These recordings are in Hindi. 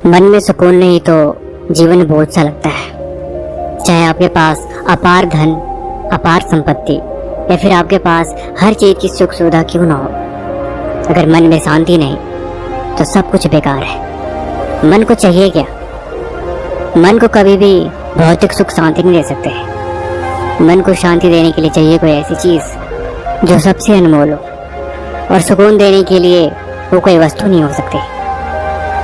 मन में सुकून नहीं तो जीवन बोझ सा लगता है। चाहे आपके पास अपार धन, अपार संपत्ति या फिर आपके पास हर चीज की सुख सुविधा क्यों ना हो, अगर मन में शांति नहीं तो सब कुछ बेकार है। मन को चाहिए क्या? मन को कभी भी भौतिक सुख शांति नहीं दे सकते। मन को शांति देने के लिए चाहिए कोई ऐसी चीज जो सबसे अनमोल हो, और सुकून देने के लिए वो कोई वस्तु नहीं हो सकती।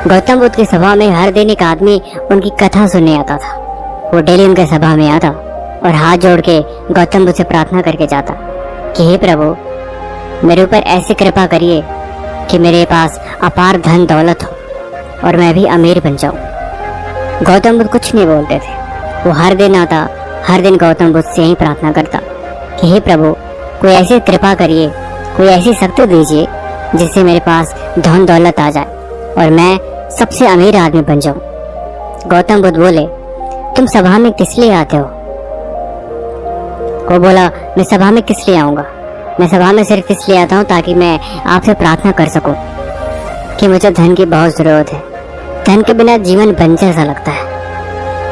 गौतम बुद्ध की सभा में हर दिन एक आदमी उनकी कथा सुनने आता था। वो डेली उनके सभा में आता और हाथ जोड़ के गौतम बुद्ध से प्रार्थना करके जाता कि हे प्रभु, मेरे ऊपर ऐसी कृपा करिए कि मेरे पास अपार धन दौलत हो और मैं भी अमीर बन जाऊं। गौतम बुद्ध कुछ नहीं बोलते थे। वो हर दिन आता, हर दिन गौतम बुद्ध से यही प्रार्थना करता कि हे प्रभु, कोई ऐसी कृपा करिए, कोई ऐसी शक्ति दीजिए जिससे मेरे पास धन दौलत आ जाए और मैं सबसे अमीर आदमी बन जाऊं। गौतम बुद्ध बोले, तुम सभा में किस लिए आते हो? वो बोला, मैं सभा में किस लिए आऊंगा? मैं सभा में सिर्फ इसलिए आता हूँ ताकि मैं आपसे प्रार्थना कर सकूं कि मुझे धन की बहुत जरूरत है। धन के बिना जीवन बंजर सा लगता है।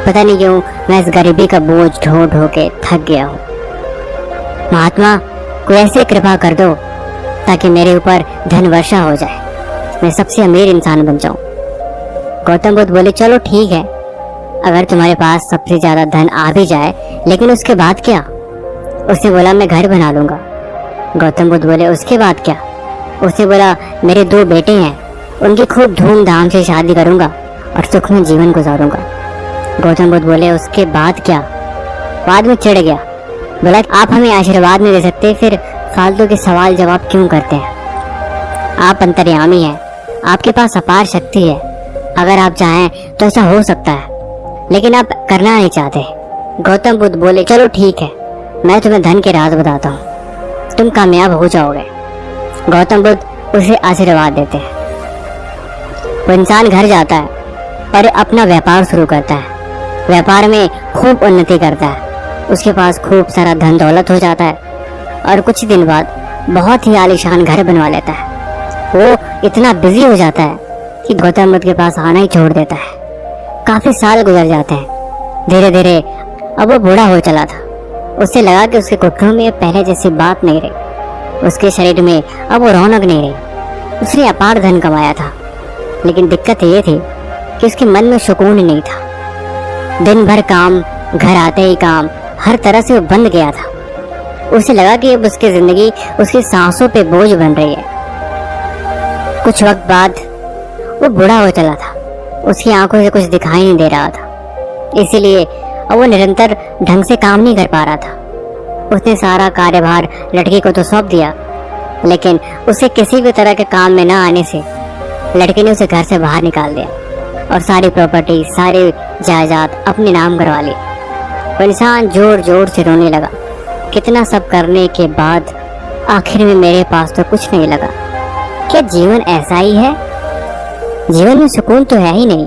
पता नहीं क्यों मैं इस गरीबी का बोझ ढो ढो के थक गया हूँ। महात्मा, कोई ऐसी कृपा कर दो ताकि मेरे ऊपर धन वर्षा हो जाए, मैं सबसे अमीर इंसान बन जाऊं। गौतम बुद्ध बोले, चलो ठीक है, अगर तुम्हारे पास सबसे ज्यादा धन आ भी जाए, लेकिन उसके बाद क्या? उसने बोला, मैं घर बना लूंगा। गौतम बुद्ध बोले, उसके बाद क्या? उसने बोला, मेरे 2 बेटे हैं, उनकी खूब धूमधाम से शादी करूंगा और सुख में जीवन गुजारूंगा। गौतम बुद्ध बोले, उसके बाद क्या? बाद में चिढ़ गया, बोला, आप हमें आशीर्वाद नहीं दे सकते, फिर फालतू के सवाल जवाब क्यों करते हैं? आप अंतर्यामी हैं, आपके पास अपार शक्ति है, अगर आप चाहें तो ऐसा हो सकता है, लेकिन आप करना नहीं चाहते। गौतम बुद्ध बोले, चलो ठीक है, मैं तुम्हें धन के राज बताता हूँ, तुम कामयाब हो जाओगे। गौतम बुद्ध उसे आशीर्वाद देते हैं। वो इंसान घर जाता है और अपना व्यापार शुरू करता है। व्यापार में खूब उन्नति करता है, उसके पास खूब सारा धन दौलत हो जाता है और कुछ दिन बाद बहुत ही आलीशान घर बनवा लेता है। वो इतना बिजी हो जाता है कि गौतम बुद्ध के पास आना ही छोड़ देता है। काफी साल गुजर जाते हैं। धीरे धीरे अब वो बूढ़ा हो चला था। उससे लगा कि उसके घुटनों में पहले जैसी बात नहीं रही, उसके शरीर में अब वो रौनक नहीं रही। उसने अपार धन कमाया था, लेकिन दिक्कत ये थी कि उसके मन में सुकून नहीं था। दिन भर काम, घर आते ही काम, हर तरह से वो बंद गया था। उसे लगा कि अब उसकी जिंदगी उसकी सांसों पे बोझ बन रही है। कुछ वक्त बाद वो बूढ़ा हो चला था। उसकी आंखों से कुछ दिखाई नहीं दे रहा था, इसीलिए अब वो निरंतर ढंग से काम नहीं कर पा रहा था। उसने सारा कार्यभार लड़की को तो सौंप दिया, लेकिन उसे किसी भी तरह के काम में न आने से लड़की ने उसे घर से बाहर निकाल दिया और सारी प्रॉपर्टी, सारी जायदाद अपने नाम करवा ली। वो इंसान जोर जोर से रोने लगा। कितना सब करने के बाद आखिर में मेरे पास तो कुछ नहीं लगा। क्या जीवन ऐसा ही है? जीवन में सुकून तो है ही नहीं।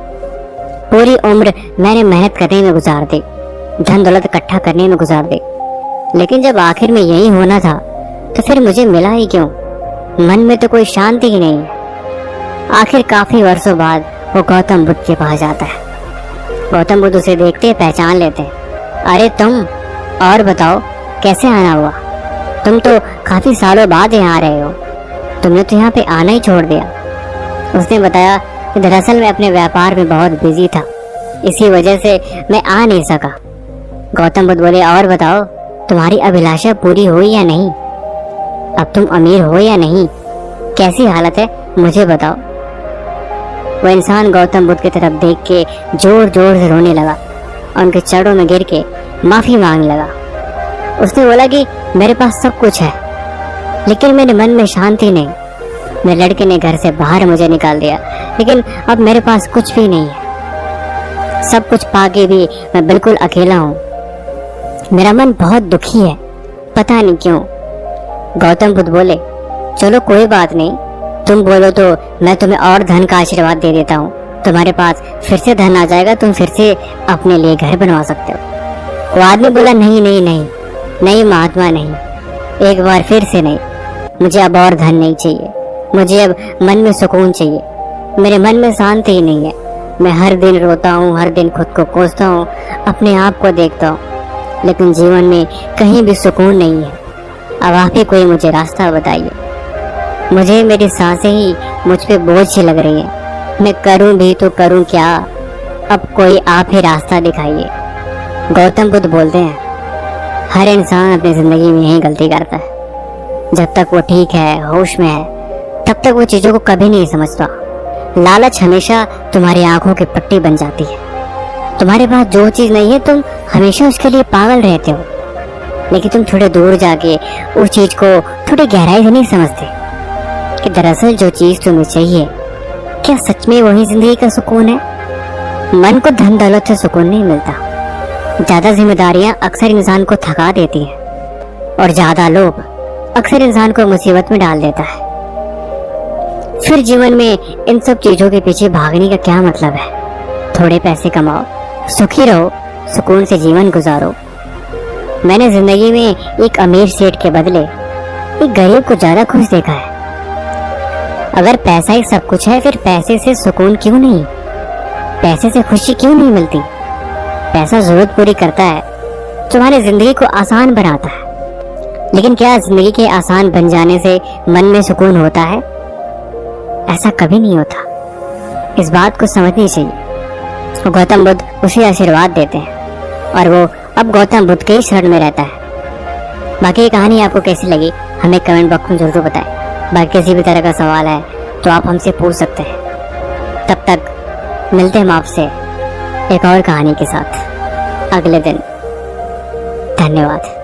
पूरी उम्र मैंने मेहनत करने में गुजार दी, धन दौलत इकट्ठा करने में गुजार दी, लेकिन जब आखिर में यही होना था तो फिर मुझे मिला ही क्यों? मन में तो कोई शांति ही नहीं है। आखिर काफी वर्षों बाद वो गौतम बुद्ध के पास जाता है। गौतम बुद्ध उसे देखते पहचान लेते हैं। अरे तुम, और बताओ कैसे आना हुआ? तुम तो काफी सालों बाद यहाँ आ रहे हो, तुमने तो यहाँ पे आना ही छोड़ दिया। उसने बताया कि दरअसल मैं अपने व्यापार में बहुत बिजी था, इसी वजह से मैं आ नहीं सका। गौतम बुद्ध बोले, और बताओ तुम्हारी अभिलाषा पूरी हुई या नहीं? अब तुम अमीर हो या नहीं? कैसी हालत है मुझे बताओ। वो इंसान गौतम बुद्ध की तरफ देख के जोर जोर से रोने लगा और उनके चरणों में गिर के माफी मांगने लगा। उसने बोला कि मेरे पास सब कुछ है, लेकिन मेरे मन में शांति नहीं। मेरे लड़के ने घर से बाहर मुझे निकाल दिया, लेकिन अब मेरे पास कुछ भी नहीं है। सब कुछ पाके भी मैं बिल्कुल अकेला हूँ। मेरा मन बहुत दुखी है, पता नहीं क्यों। गौतम बुद्ध बोले, चलो कोई बात नहीं, तुम बोलो तो मैं तुम्हें और धन का आशीर्वाद दे देता हूँ। तुम्हारे पास फिर से धन आ जाएगा, तुम फिर से अपने लिए घर बनवा सकते हो। वो आदमी बोला, नहीं नहीं नहीं नहीं महात्मा, नहीं, एक बार फिर से नहीं। मुझे अब और धन नहीं चाहिए, मुझे अब मन में सुकून चाहिए। मेरे मन में शांति ही नहीं है। मैं हर दिन रोता हूँ, हर दिन खुद को कोसता हूँ, अपने आप को देखता हूँ, लेकिन जीवन में कहीं भी सुकून नहीं है। अब आप ही कोई मुझे रास्ता बताइए। मुझे मेरी सांसें ही मुझ पे बोझ सी लग रही है। मैं करूँ भी तो करूँ क्या? अब कोई आप ही रास्ता दिखाइए। गौतम बुद्ध बोलते हैं, हर इंसान अपनी जिंदगी में यही गलती करता है। जब तक वो ठीक है, होश में है, तब तक वो चीजों को कभी नहीं समझता। लालच हमेशा तुम्हारी आंखों की पट्टी बन जाती है। तुम्हारे पास जो चीज नहीं है, तुम हमेशा उसके लिए पागल रहते हो, लेकिन तुम थोड़े दूर जाके उस चीज को थोड़ी गहराई से नहीं समझते कि दरअसल जो चीज तुम्हें चाहिए, क्या सच में वही जिंदगी का सुकून है? मन को धन दौलत से सुकून नहीं मिलता। ज्यादा जिम्मेदारियां अक्सर इंसान को थका देती हैं, और ज्यादा लोभ अक्सर इंसान को मुसीबत में डाल देता है। फिर जीवन में इन सब चीजों के पीछे भागने का क्या मतलब है? थोड़े पैसे कमाओ, सुखी रहो, सुकून से जीवन गुजारो। मैंने जिंदगी में एक अमीर सेठ के बदले एक गरीब को ज्यादा खुश देखा है। अगर पैसा ही सब कुछ है, फिर पैसे से सुकून क्यों नहीं? पैसे से खुशी क्यों नहीं मिलती? पैसा जरूरत पूरी करता है, तुम्हारी जिंदगी को आसान बनाता है, लेकिन क्या जिंदगी के आसान बन जाने से मन में सुकून होता है? ऐसा कभी नहीं होता। इस बात को समझनी चाहिए। गौतम बुद्ध उसे आशीर्वाद देते हैं और वो अब गौतम बुद्ध के शरण में रहता है। बाकी कहानी आपको कैसी लगी हमें कमेंट बॉक्स में जरूर बताएं। बाकी किसी भी तरह का सवाल है तो आप हमसे पूछ सकते हैं। तब तक मिलते हैं हम आपसे एक और कहानी के साथ अगले दिन। धन्यवाद।